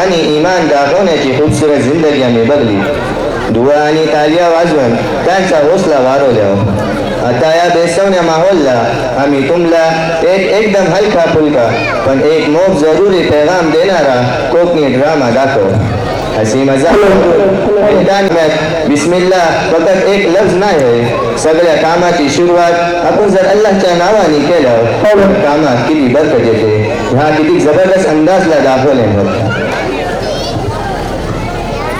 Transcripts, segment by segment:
आणि इमान दाखवण्याची खूबसूरत जिंदगी आम्ही बघली. दुवा आणि तालिया वाजवून त्यांचा हौसला वाढवल्या. आता या बेसवण्या माहोलला आम्ही तुम्हाला एकदम हलका फुलका पण एक मोफ जरुरी पैगाम देणारा कोकणी ड्रामा दाखव. हसी मजाक मैदान में बिस्मिल्लाह फकत एक लफ्ज नाही आहे. सगळ्या कामाची सुरुवात आपण जर अल्लाहच्या नावाने केलं कामात किती बरकत येते. ह्या किती जबरदस्त अंदाजला दाखवले.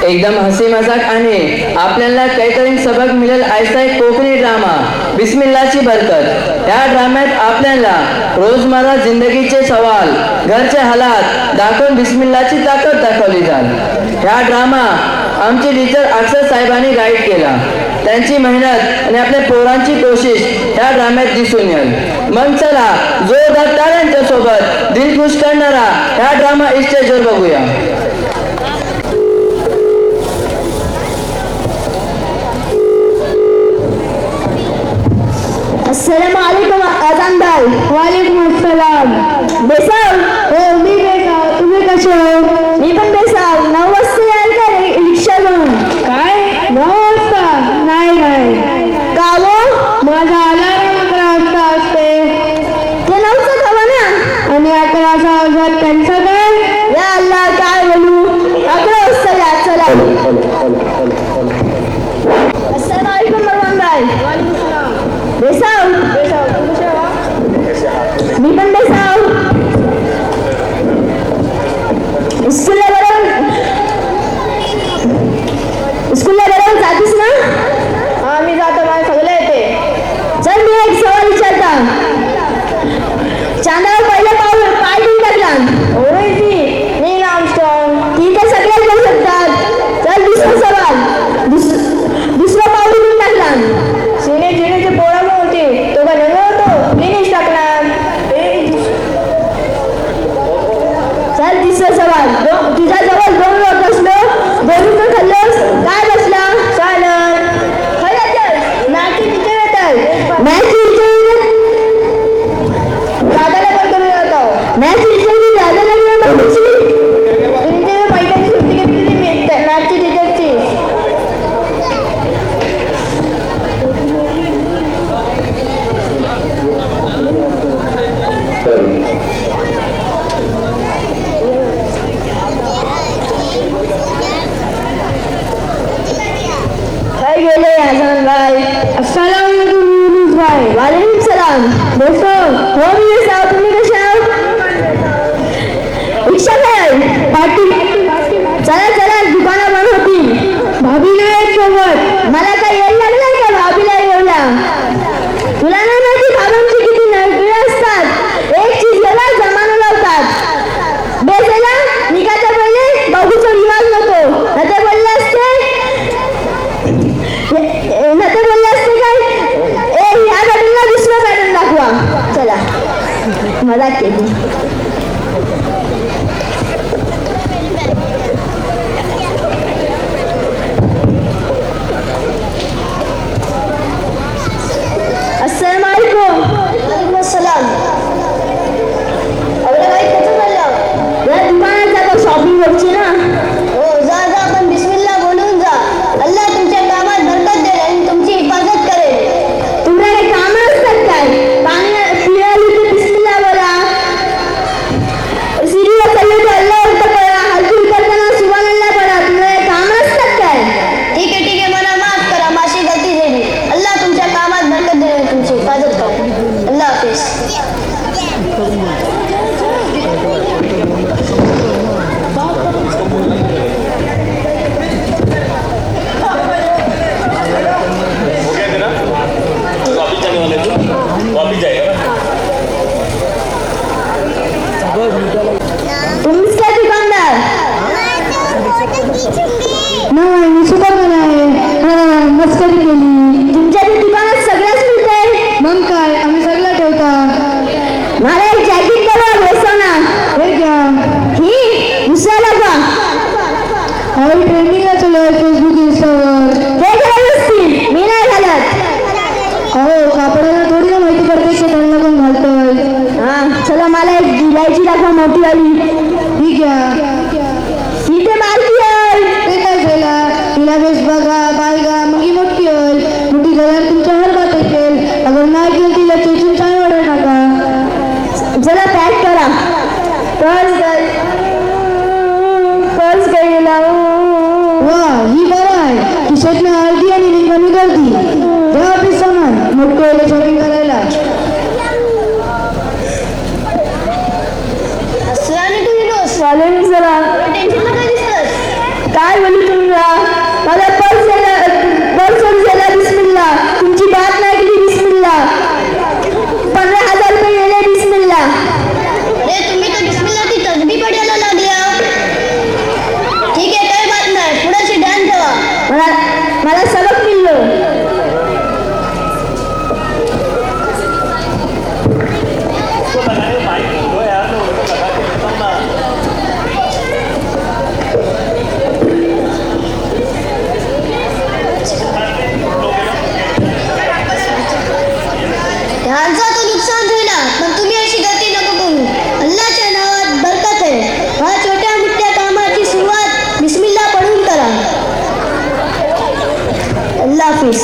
एकदम हसी मजाक आणि आपल्याला काहीतरी सबक मिळेल ऐसा एक कोकणी ड्रामा बिस्मिल्लाची बरकत. या ड्राम्यात आपल्याला रोजमर्रा जिंदगीचे सवाल घरचे हालात दाखवून बिस्मिल्लाची ताकद दाखवली जाईल. ह्या ड्रामा आमचे टीचर अक्षर साहेबांनी गाईड केला. त्यांची मेहनत आणि आपल्या पोरांची कोशिश ह्या ड्राम्यात दिसून येईल. मग चला जोरदार टाळ्यांच्या सोबत दिल खुश करणारा ह्या ड्रामा स्टेजवर बघूया. अस्सलाम वालेकुम अजान भाई. वालेकुम अस्सलाम. बेसाव हो मी बेसाव. तुम्ही कसे हो? मी पण बेसाव. 9 वाजता याल का रिक्षा घेऊन? काय 9 वाजता? नाही का हो? माझा अलार्म 11 वाजता असते. ते 9चं हवा ना आणि 11चा आवाज त्यांचं काय? या अल्लाह काय बोलू. 11 वाजता या चला. अस्सलाम वालेकुम मरवान भाई. बेसाव मी पण बेसाव. स्कूलला बरोबर जातीस ना? हा मी जातो. मला सगळं येते. चल मी एक सवाल विचारता. चांदावर पहिलं पाय ठेवून टाकला नील आर्मस्ट्रॉंग. ठीक आहे सगळ्याच करू शकतात. चल दुसरा सवाल. दुसरं पाऊल ठेवून टाकला जिनेचे पोळा होते तो का नव्हे होतो लिनिश टाकणार. चल तिसरा सवाल. तुझ्या जवळ 2 लोक असलो 2 खाल्लोस काय बसला चालत खरंच मॅथची टीचर येतात. मॅथची टीचर दादाला पण करून जातो. मॅथची टीचर दादाला पैशाची सुट्टी घेतली मॅथची टीचरची. तू गेले शॉपिंग करायला. वालेकुम सलाम. काय बोलू तुम्हाला? मला पर्स गेला बिस्मिल्ला. तुमची बात नाही केली बिस्मिल्ला. 15,000 रुपये गेले बिस्मिल्ला. अरे तुम्ही तो बिस्मिल्लाची तसबीह पडायला लागल्या. ठीक आहे, काही बात नाही, थोडंशी ध्यान ठेवा. मला सबक मिळलो. ह्यांचा तो नुकसान झाला, पण तुम्ही अशी गती नको करू. अल्लाच्या नावात बरकत आहे. हा छोट्या मोठ्या कामाची सुरुवात बिस्मिल्ला पढून करा. अल्लाह हाफिज.